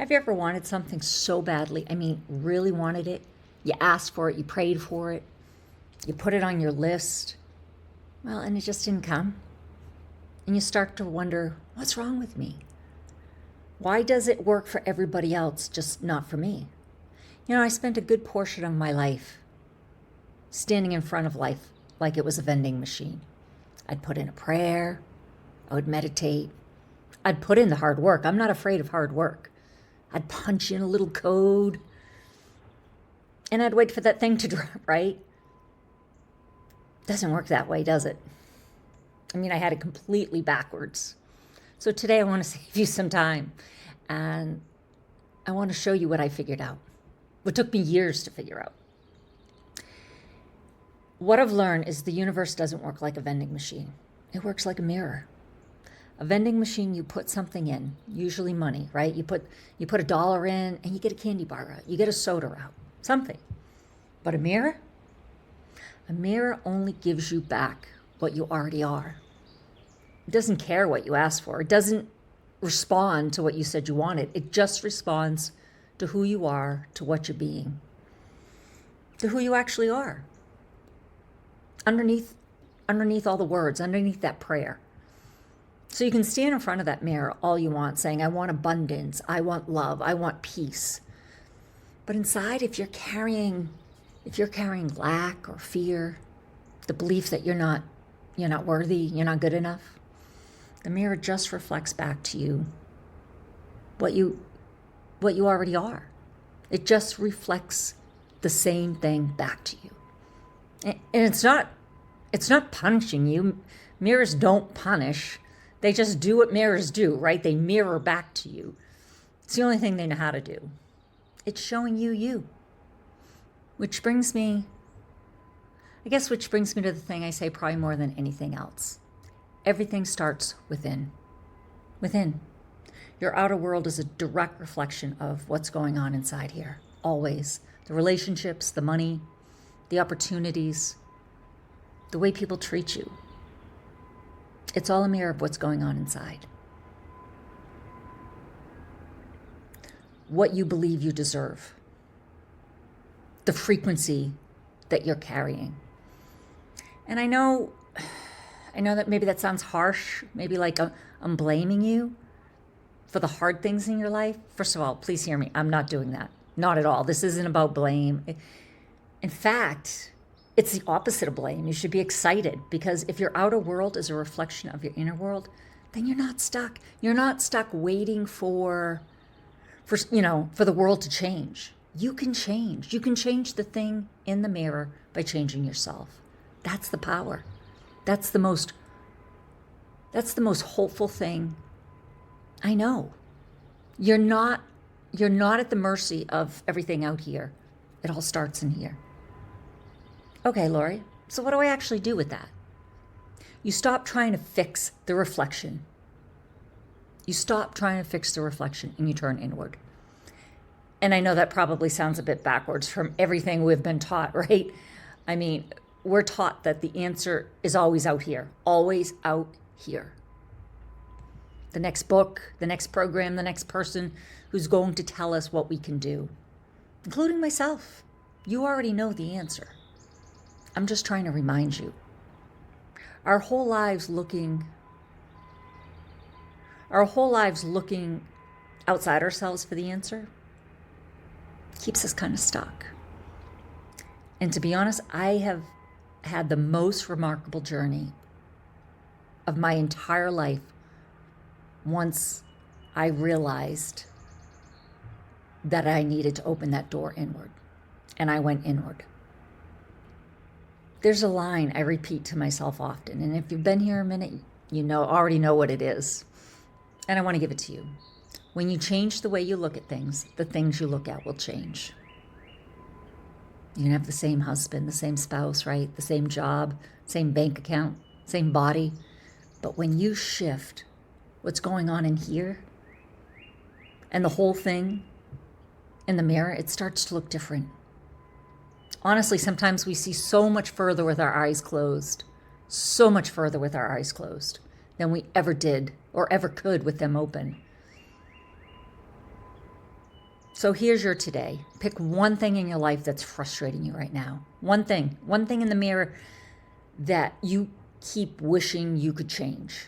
Have you ever wanted something so badly? I mean, really wanted it? You asked for it, you prayed for it, you put it on your list. Well, and it just didn't come. And you start to wonder, what's wrong with me? Why does it work for everybody else, just not for me? You know, I spent a good portion of my life standing in front of life like it was a vending machine. I'd put in a prayer, I would meditate, I'd put in the hard work. I'm not afraid of hard work. I'd punch in a little code and I'd wait for that thing to drop, right? Doesn't work that way, does it? I mean, I had it completely backwards. So today I want to save you some time and I want to show you what I figured out, what took me years to figure out. What I've learned is the universe doesn't work like a vending machine. It works like a mirror. A vending machine, you put something in, usually money, right? You put $1 in and you get a candy bar out. You get a soda out, something. But a mirror only gives you back what you already are. It doesn't care what you asked for. It doesn't respond to what you said you wanted. It just responds to who you are, to what you're being, to who you actually are. Underneath all the words, underneath that prayer. So you can stand in front of that mirror all you want, saying, I want abundance, I want love, I want peace. But inside, if you're carrying lack or fear, the belief that you're not worthy, you're not good enough, the mirror just reflects back to you what you already are. It just reflects the same thing back to you. And it's not punishing you. Mirrors don't punish. They just do what mirrors do, right? They mirror back to you. It's the only thing they know how to do. It's showing you you. Which brings me to the thing I say probably more than anything else. Everything starts within. Within. Your outer world is a direct reflection of what's going on inside here. Always. The relationships, the money, the opportunities, the way people treat you. It's all a mirror of what's going on inside. What you believe you deserve. The frequency that you're carrying. And I know that maybe that sounds harsh, maybe like I'm blaming you for the hard things in your life. First of all, please hear me. I'm not doing that. Not at all. This isn't about blame. In fact, it's the opposite of blame. You should be excited because if your outer world is a reflection of your inner world, then you're not stuck. You're not stuck waiting for the world to change. You can change. You can change the thing in the mirror by changing yourself. That's the power. That's the most hopeful thing I know. You're not at the mercy of everything out here. It all starts in here. Okay, Lori, so what do I actually do with that? You stop trying to fix the reflection. You stop trying to fix the reflection and you turn inward. And I know that probably sounds a bit backwards from everything we've been taught, right? I mean, we're taught that the answer is always out here, always out here. The next book, the next program, the next person who's going to tell us what we can do, including myself. You already know the answer. I'm just trying to remind you. Our whole lives looking outside ourselves for the answer keeps us kind of stuck. And to be honest, I have had the most remarkable journey of my entire life once I realized that I needed to open that door inward. And I went inward. There's a line I repeat to myself often, and if you've been here a minute, already know what it is. And I want to give it to you. When you change the way you look at things, the things you look at will change. You can have the same husband, the same spouse, right? The same job, same bank account, same body. But when you shift what's going on in here and the whole thing in the mirror, it starts to look different. Honestly, sometimes we see so much further with our eyes closed, than we ever did or ever could with them open. So here's your today. Pick one thing in your life that's frustrating you right now. One thing in the mirror that you keep wishing you could change.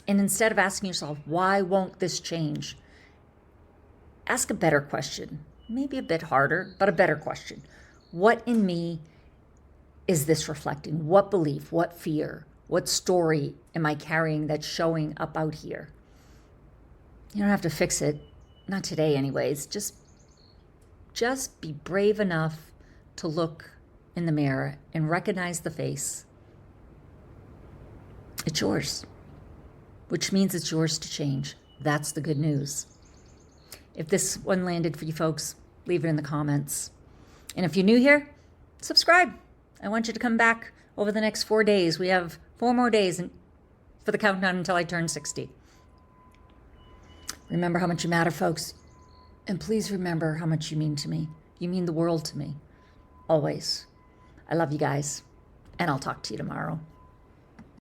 And instead of asking yourself, why won't this change? Ask a better question. Maybe a bit harder, but a better question. What in me is this reflecting? What belief, what fear, what story am I carrying that's showing up out here? You don't have to fix it. Not today anyways. Just be brave enough to look in the mirror and recognize the face. It's yours, which means it's yours to change. That's the good news. If this one landed for you folks, leave it in the comments. And if you're new here, subscribe. I want you to come back over the next 4 days. We have 4 more days for the countdown until I turn 60. Remember how much you matter, folks. And please remember how much you mean to me. You mean the world to me. Always. I love you guys. And I'll talk to you tomorrow.